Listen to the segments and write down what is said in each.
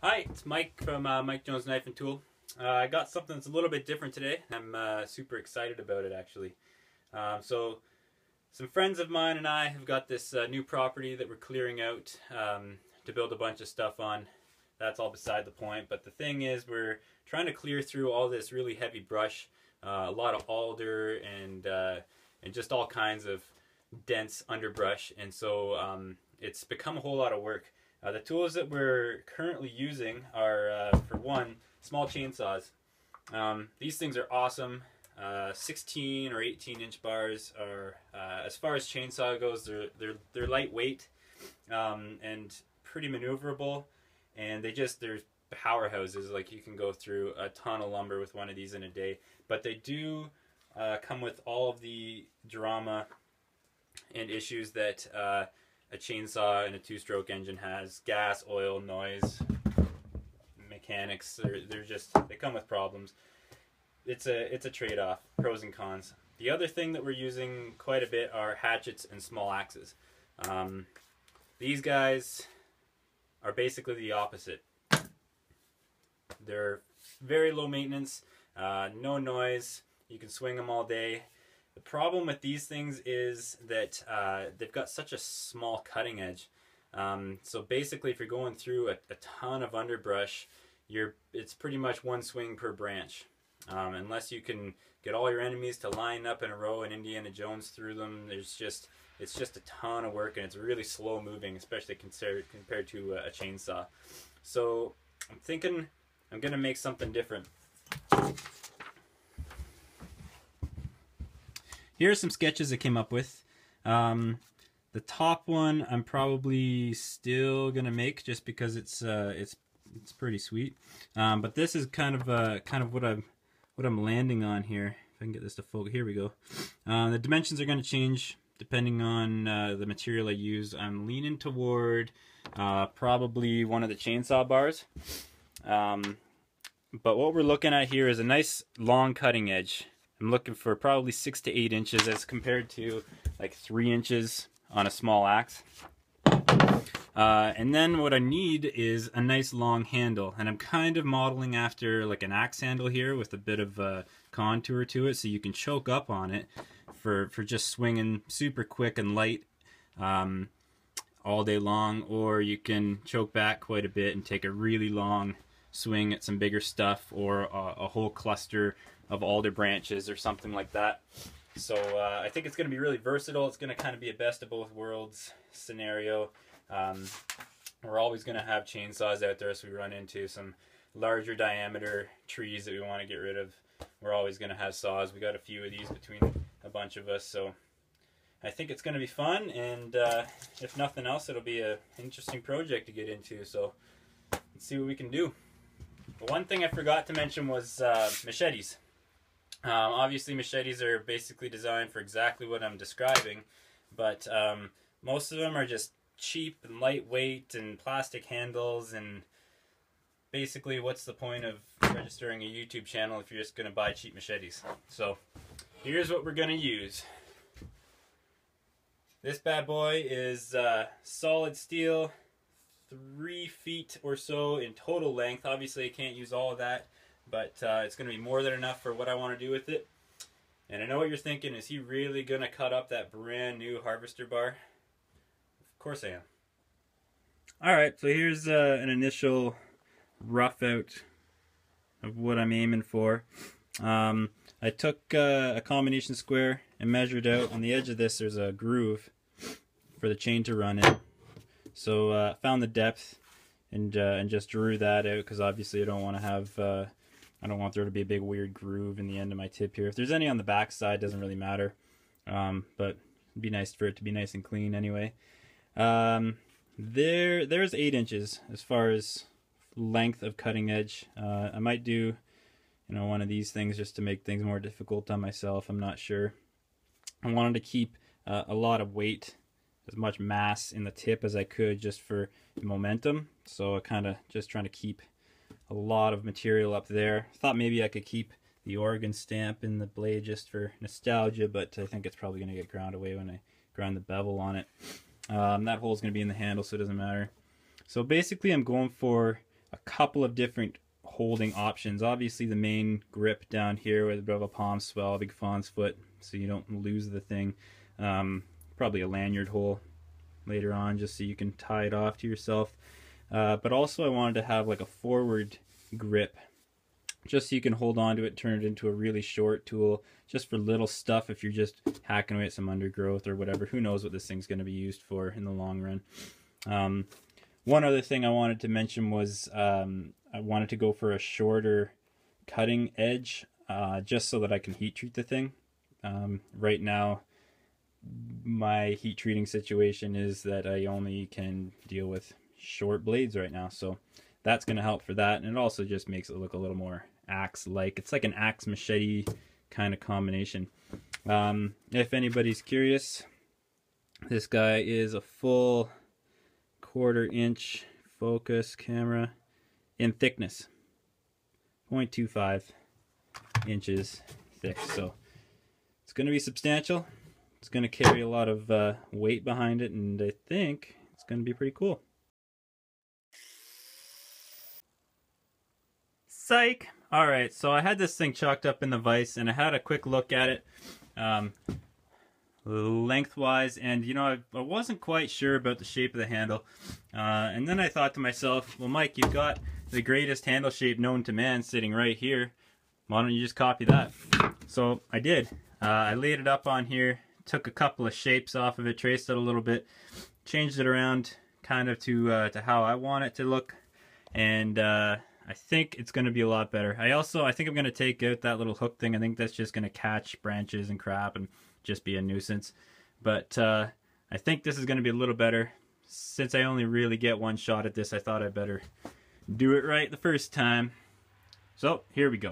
Hi, it's Mike from Mike Jones Knife and Tool. I got something that's a little bit different today. I'm super excited about it actually. So some friends of mine and I have got this new property that we're clearing out to build a bunch of stuff on. That's all beside the point, but the thing is we're trying to clear through all this really heavy brush, a lot of alder and just all kinds of dense underbrush, and so it's become a whole lot of work. The tools that we're currently using are, for one, small chainsaws. These things are awesome. 16 or 18 inch bars are, as far as chainsaw goes, they're lightweight and pretty maneuverable, and they're powerhouses. Like, you can go through a ton of lumber with one of these in a day. But they do come with all of the drama and issues that a chainsaw and a two-stroke engine has: gas, oil, noise, mechanics. They come with problems. It's a trade-off, pros and cons. The other thing that we're using quite a bit are hatchets and small axes. These guys are basically the opposite. They're very low maintenance, no noise. You can swing them all day. The problem with these things is that they've got such a small cutting edge. So basically, if you're going through a ton of underbrush, it's pretty much one swing per branch. Unless you can get all your enemies to line up in a row and Indiana Jones through them, it's just a ton of work, and it's really slow moving, especially compared to a chainsaw. So I'm thinking I'm gonna make something different. Here are some sketches I came up with. The top one I'm probably still gonna make just because it's pretty sweet. But this is kind of what I'm landing on here. If I can get this to focus, here we go. The dimensions are gonna change depending on the material I use. I'm leaning toward probably one of the chainsaw bars. But what we're looking at here is a nice long cutting edge. I'm looking for probably 6 to 8 inches as compared to like 3 inches on a small axe. And then what I need is a nice long handle, and I'm kind of modeling after like an axe handle here with a bit of contour to it, so you can choke up on it for just swinging super quick and light all day long, or you can choke back quite a bit and take a really long swing at some bigger stuff, or a whole cluster of alder branches or something like that. So I think it's going to be really versatile. It's going to kind of be a best of both worlds scenario. We're always going to have chainsaws out there, so we run into some larger diameter trees that we want to get rid of. We're always going to have saws. We got a few of these between a bunch of us, so I think it's going to be fun, and if nothing else, it'll be an interesting project to get into. So let's see what we can do. But one thing I forgot to mention was machetes. Obviously, machetes are basically designed for exactly what I'm describing, but most of them are just cheap and lightweight and plastic handles, and basically, what's the point of registering a YouTube channel if you're just going to buy cheap machetes? So here's what we're going to use. This bad boy is solid steel, 3 feet or so in total length. Obviously, I can't use all of that, but it's going to be more than enough for what I want to do with it. And I know what you're thinking, is he really going to cut up that brand new harvester bar? Of course I am. Alright, so here's an initial rough out of what I'm aiming for. I took a combination square and measured out on the edge of this. There's a groove for the chain to run in. So found the depth and just drew that out, because obviously I don't want to have I don't want there to be a big weird groove in the end of my tip here. If there's any on the back side, doesn't really matter, but it'd be nice for it to be nice and clean anyway. There's 8 inches as far as length of cutting edge. I might do one of these things just to make things more difficult on myself. I'm not sure. I wanted to keep a lot of weight, as much mass in the tip as I could, just for momentum. So I kind of just trying to keep a lot of material up there. Thought maybe I could keep the Oregon stamp in the blade just for nostalgia, but I think it's probably going to get ground away when I grind the bevel on it. That hole's going to be in the handle, so it doesn't matter. So basically I'm going for a couple of different holding options. Obviously the main grip down here with a bit of a palm swell, a big fawn's foot, so you don't lose the thing. Probably a lanyard hole later on just so you can tie it off to yourself. But also I wanted to have like a forward grip just so you can hold on to it, turn it into a really short tool just for little stuff if you're just hacking away at some undergrowth or whatever. Who knows what this thing's going to be used for in the long run. One other thing I wanted to mention was I wanted to go for a shorter cutting edge just so that I can heat treat the thing. Right now my heat treating situation is that I only can deal with short blades right now, so that's going to help for that, and it also just makes it look a little more axe-like. It's like an axe machete kind of combination. If anybody's curious, this guy is a full 1/4 inch focus camera in thickness, 0.25 inches thick, so it's going to be substantial. It's going to carry a lot of weight behind it, and I think it's going to be pretty cool. Psych! Alright, so I had this thing chalked up in the vise, and I had a quick look at it lengthwise, and you know, I wasn't quite sure about the shape of the handle. And then I thought to myself, well, Mike, you've got the greatest handle shape known to man sitting right here. Why don't you just copy that? So I did. I laid it up on here, took a couple of shapes off of it, traced it a little bit, changed it around kind of to how I want it to look, and I think it's going to be a lot better. I think I'm going to take out that little hook thing. I think that's just going to catch branches and crap and just be a nuisance. But I think this is going to be a little better. Since I only really get one shot at this, I thought I'd better do it right the first time. So here we go.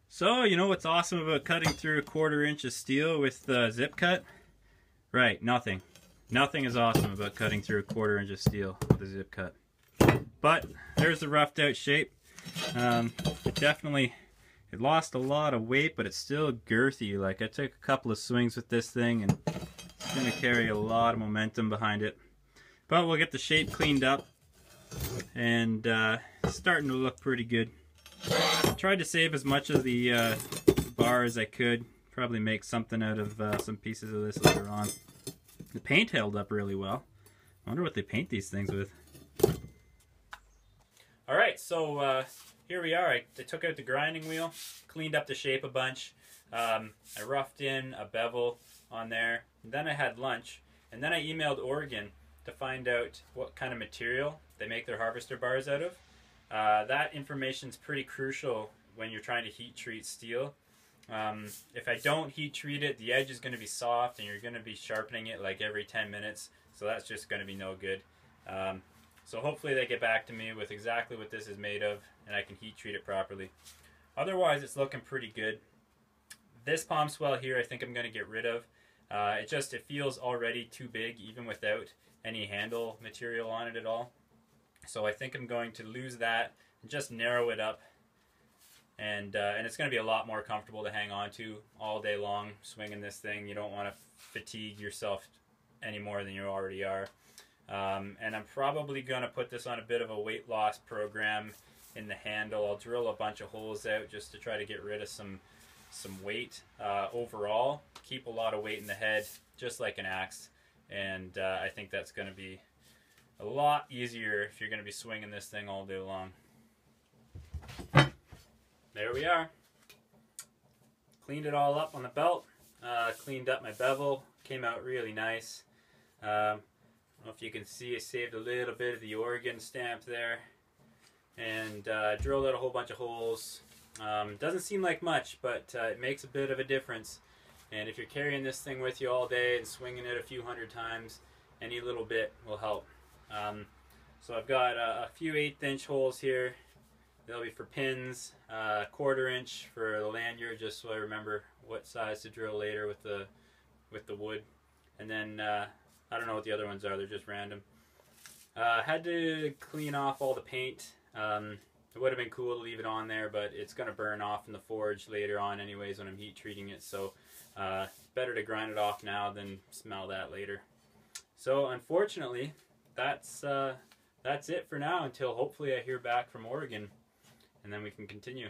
So, you know what's awesome about cutting through 1/4 inch of steel with the zip cut? Right, nothing. Nothing is awesome about cutting through 1/4 inch of steel with a zip cut. But there's the roughed out shape. It lost a lot of weight, but it's still girthy. Like, I took a couple of swings with this thing, and it's going to carry a lot of momentum behind it. But we'll get the shape cleaned up, and it's starting to look pretty good. Tried to save as much of the bar as I could. Probably make something out of some pieces of this later on. The paint held up really well. I wonder what they paint these things with. Alright, so here we are. I took out the grinding wheel, cleaned up the shape a bunch. I roughed in a bevel on there. And then I had lunch. And then I emailed Oregon to find out what kind of material they make their harvester bars out of. That information is pretty crucial when you're trying to heat treat steel. If I don't heat treat it, the edge is going to be soft and you're going to be sharpening it like every 10 minutes. So that's just going to be no good. So hopefully they get back to me with exactly what this is made of and I can heat treat it properly. Otherwise, it's looking pretty good. This palm swell here I think I'm going to get rid of. It feels already too big even without any handle material on it at all. So I think I'm going to lose that and just narrow it up, and it's going to be a lot more comfortable to hang on to all day long swinging this thing. You don't want to fatigue yourself any more than you already are. And I'm probably going to put this on a bit of a weight loss program in the handle. I'll drill a bunch of holes out just to try to get rid of some weight overall. Keep a lot of weight in the head, just like an axe, and I think that's going to be a lot easier if you're going to be swinging this thing all day long. There we are. Cleaned it all up on the belt. Cleaned up my bevel. Came out really nice. I don't know if you can see, I saved a little bit of the Oregon stamp there. And drilled out a whole bunch of holes. Doesn't seem like much, but it makes a bit of a difference. And if you're carrying this thing with you all day and swinging it a few hundred times, any little bit will help. So I've got a few 1/8 inch holes here. They'll be for pins, 1/4 inch for the lanyard, just so I remember what size to drill later with the wood. And then I don't know what the other ones are; they're just random. Had to clean off all the paint. It would have been cool to leave it on there, but it's going to burn off in the forge later on anyways when I'm heat treating it. So better to grind it off now than smell that later. So unfortunately, that's it for now until hopefully I hear back from Oregon, and then we can continue.